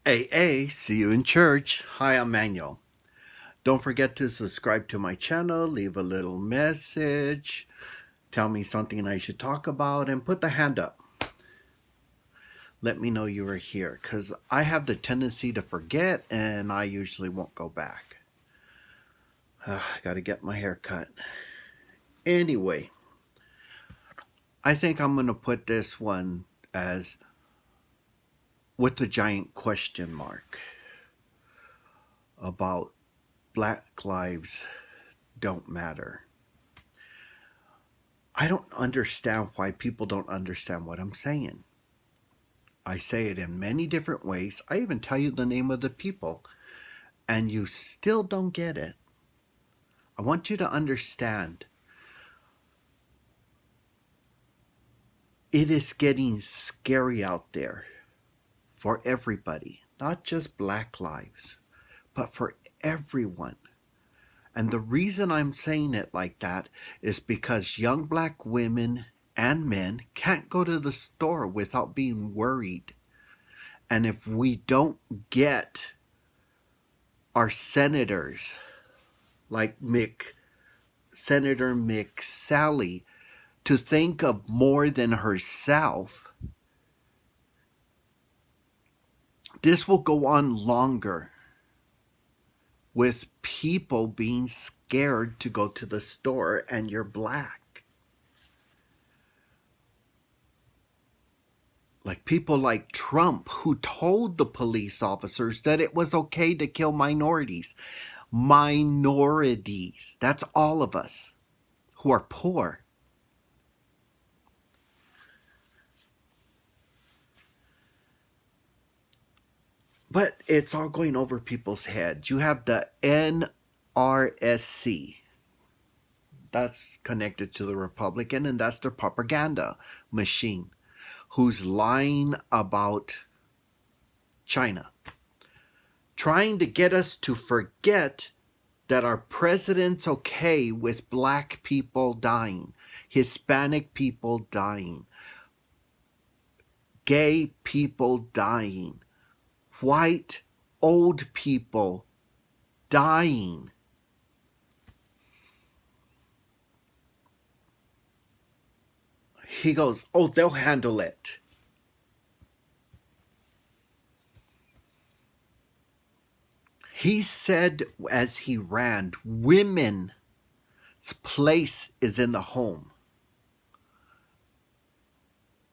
AA, see you in church. Hi, I'm Manuel. Don't forget to subscribe to my channel, leave a little message, tell me something I should talk about, and put the hand up. Let me know you are here, because I have the tendency to forget and I usually won't go back. I gotta get my hair cut. Anyway, I think I'm gonna put this one as with the giant question mark about Black Lives Don't Matter. I don't understand why people don't understand what I'm saying. I say it in many different ways. I even tell you the name of the people, and you still don't get it. I want you to understand it is getting scary out there for everybody, not just Black lives, but for everyone. And the reason I'm saying it like that is because young Black women and men can't go to the store without being worried. And if we don't get our senators like Senator McSally to think of more than herself, this will go on longer with people being scared to go to the store and you're Black. Like people like Trump, who told the police officers that it was okay to kill minorities. Minorities. That's all of us who are poor. But it's all going over people's heads. You have the NRSC. That's connected to the Republican, and that's their propaganda machine, who's lying about China, trying to get us to forget that our president's okay with Black people dying, Hispanic people dying, gay people dying, white old people dying. He goes, oh, they'll handle it. He said as he ran, women's place is in the home.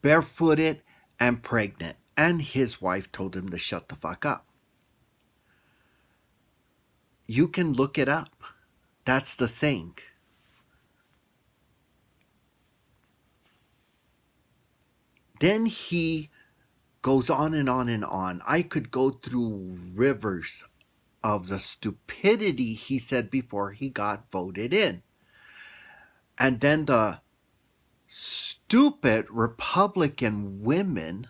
Barefooted and pregnant. And his wife told him to shut the fuck up. You can look it up. That's the thing. Then he goes on and on and on. I could go through rivers of the stupidity he said before he got voted in. And then the stupid Republican women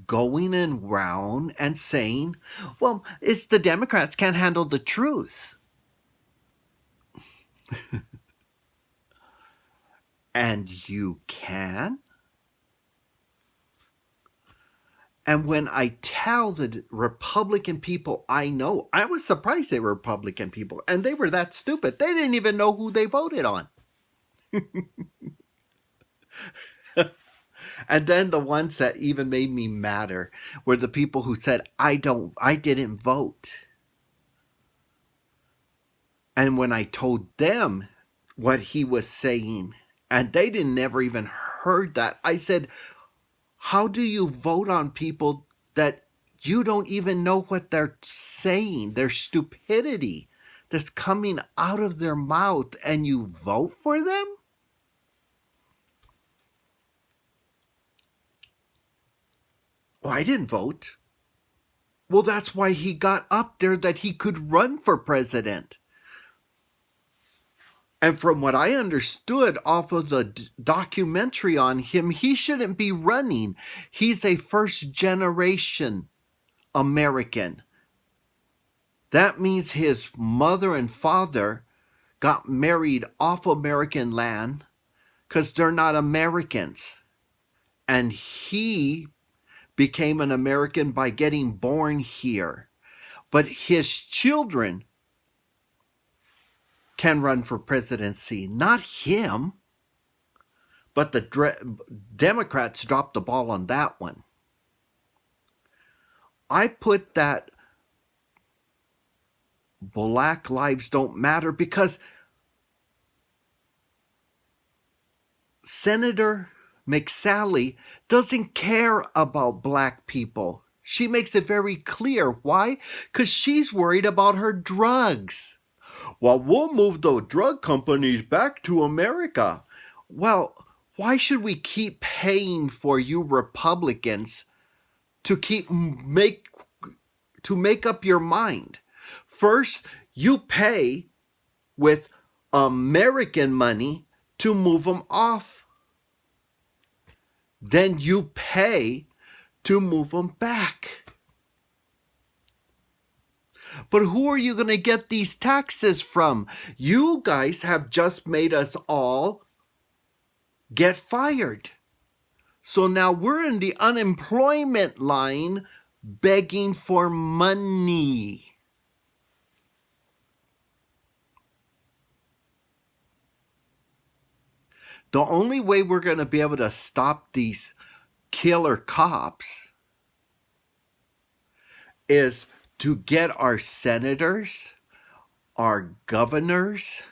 going around and saying, well, it's the Democrats can't handle the truth. And you can? And when I tell the Republican people I know, I was surprised they were Republican people, and they were that stupid. They didn't even know who they voted on. And then the ones that even made me madder were the people who said, I didn't vote. And when I told them what he was saying, and they didn't never even heard that, I said, how do you vote on people that you don't even know what they're saying, their stupidity that's coming out of their mouth, and you vote for them? Oh, I didn't vote. Well, that's why he got up there, that he could run for president. And from what I understood off of the documentary on him, he shouldn't be running. He's a first generation American. That means his mother and father got married off American land because they're not Americans. And he became an American by getting born here. But his children can run for presidency, not him. But the Democrats dropped the ball on that one. I put that Black lives don't matter because Senator McSally doesn't care about black people. She makes it very clear. Why? Because she's worried about her drugs. Well, we'll move the drug companies back to America. Well, why should we keep paying for you Republicans to make up your mind? First, you pay with American money to move them off. Then you pay to move them back. But who are you going to get these taxes from? You guys have just made us all get fired. So now we're in the unemployment line begging for money. The only way we're going to be able to stop these killer cops is to get our senators, our governors,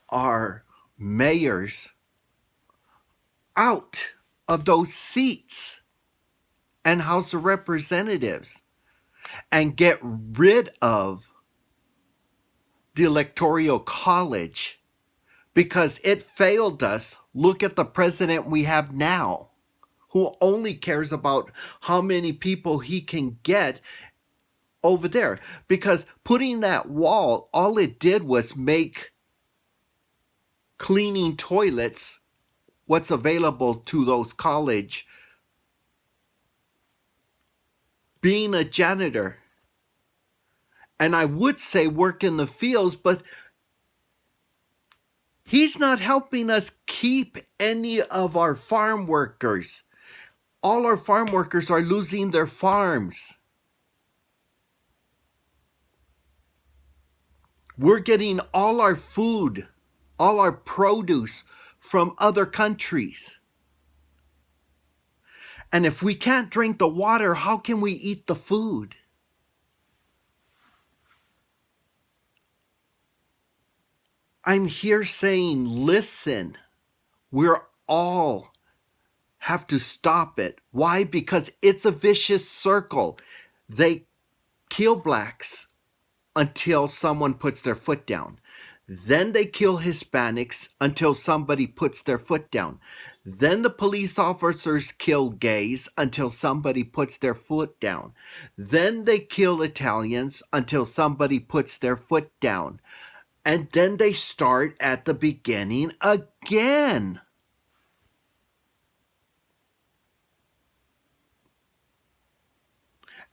our mayors out of those seats and House of Representatives and get rid of the Electoral College because it failed us. Look at the president we have now, who only cares about how many people he can get over there. Because putting that wall, all it did was make cleaning toilets what's available to those college. Being a janitor, and I would say work in the fields, but he's not helping us keep any of our farm workers. All our farm workers are losing their farms. We're getting all our food, all our produce from other countries. And if we can't drink the water, how can we eat the food? I'm here saying, listen, we're all have to stop it. Why? Because it's a vicious circle. They kill blacks until someone puts their foot down. Then they kill Hispanics until somebody puts their foot down. Then the police officers kill gays until somebody puts their foot down. Then they kill Italians until somebody puts their foot down. And then they start at the beginning again.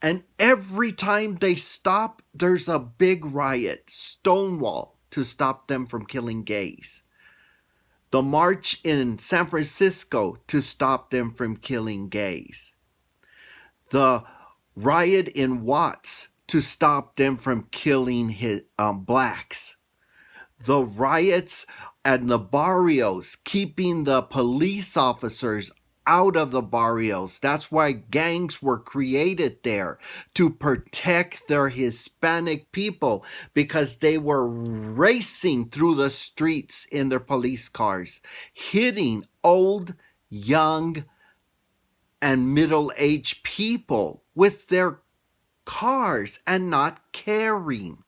And every time they stop, there's a big riot, Stonewall, to stop them from killing gays. The march in San Francisco to stop them from killing gays. The riot in Watts to stop them from killing blacks. The riots and the barrios, keeping the police officers out of the barrios. That's why gangs were created there, to protect their Hispanic people, because they were racing through the streets in their police cars, hitting old, young, and middle-aged people with their cars and not caring.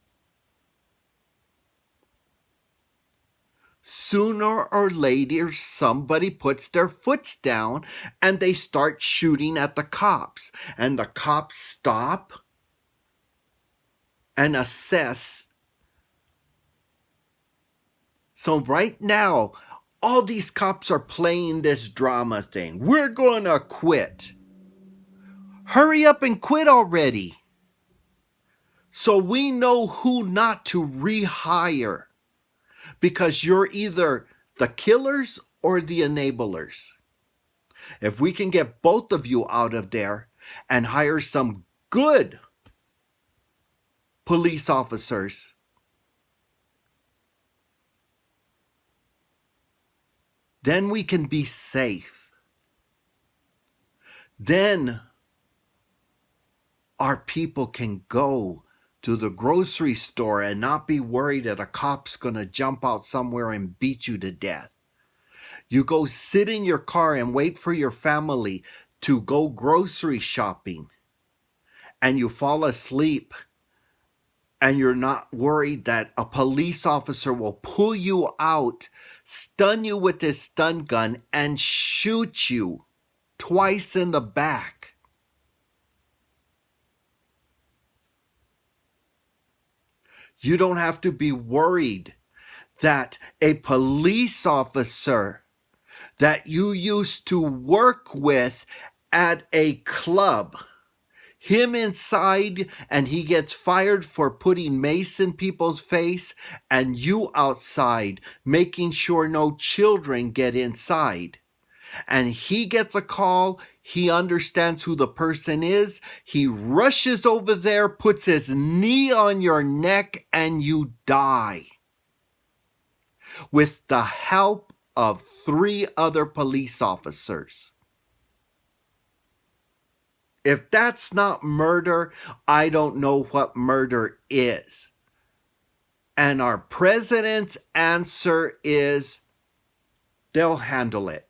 Sooner or later, somebody puts their foot down and they start shooting at the cops. And the cops stop and assess. So right now, all these cops are playing this drama thing. We're going to quit. Hurry up and quit already. So we know who not to rehire. Because you're either the killers or the enablers. If we can get both of you out of there and hire some good police officers, then we can be safe. Then our people can go to the grocery store and not be worried that a cop's going to jump out somewhere and beat you to death. You go sit in your car and wait for your family to go grocery shopping, and you fall asleep, and you're not worried that a police officer will pull you out, stun you with his stun gun, and shoot you twice in the back. You don't have to be worried that a police officer that you used to work with at a club, him inside, and he gets fired for putting mace in people's face, and you outside making sure no children get inside. And he gets a call, he understands who the person is, he rushes over there, puts his knee on your neck, and you die. With the help of 3 other police officers. If that's not murder, I don't know what murder is. And our president's answer is, they'll handle it.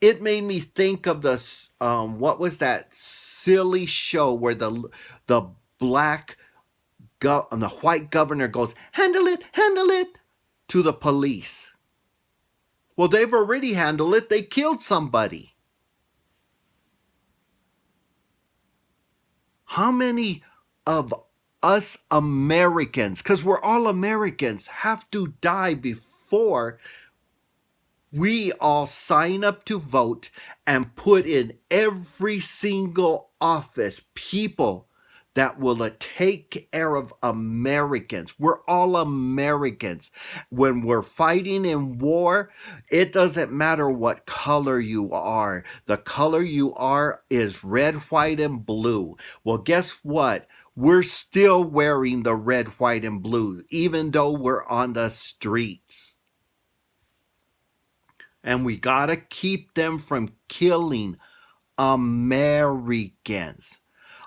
It made me think of the what was that silly show where the white governor goes, handle it to the police. Well, they've already handled it. They killed somebody. How many of us Americans, because we're all Americans, have to die before we all sign up to vote and put in every single office people that will take care of Americans? We're all Americans. When we're fighting in war, it doesn't matter what color you are. The color you are is red, white, and blue. Well, guess what? We're still wearing the red, white, and blue, even though we're on the streets. And we gotta keep them from killing Americans.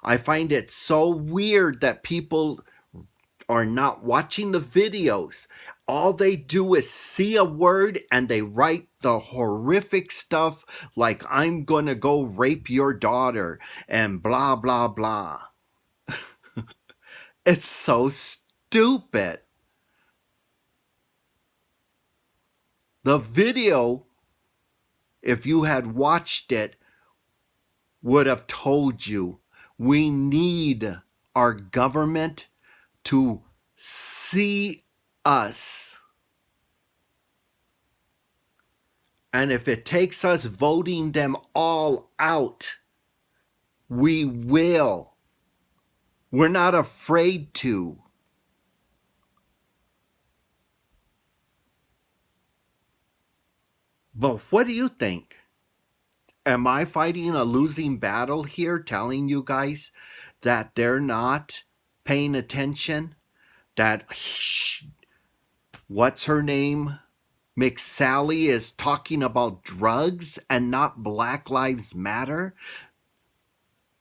I find it so weird that people are not watching the videos. All they do is see a word and they write the horrific stuff like, I'm gonna go rape your daughter and blah, blah, blah. It's so stupid. The video, if you had watched it, would have told you we need our government to see us. And if it takes us voting them all out, we will. We're not afraid to. But what do you think? Am I fighting a losing battle here, telling you guys that they're not paying attention? That, what's her name? McSally is talking about drugs and not Black Lives Matter?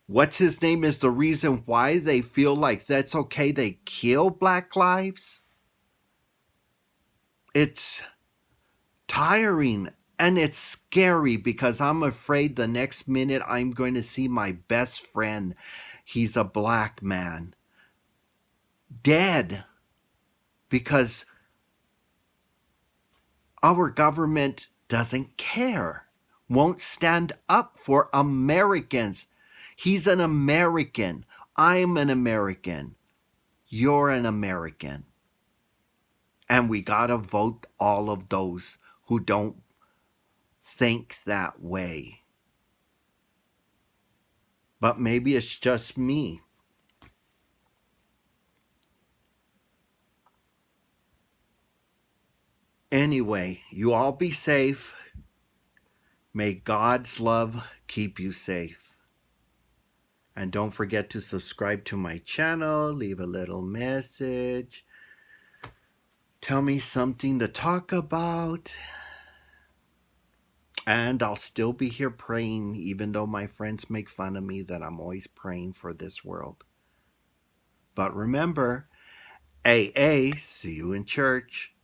What's his name is the reason why they feel like that's okay, they kill Black lives? It's tiring and it's scary because I'm afraid the next minute I'm going to see my best friend, he's a black man, dead because our government doesn't care, won't stand up for Americans. He's an American. I'm an American. You're an American. And we gotta vote all of those who don't think that way. But maybe it's just me. Anyway, you all be safe. May God's love keep you safe. And don't forget to subscribe to my channel, leave a little message, tell me something to talk about. And I'll still be here praying, even though my friends make fun of me that I'm always praying for this world. But remember, AA, see you in church.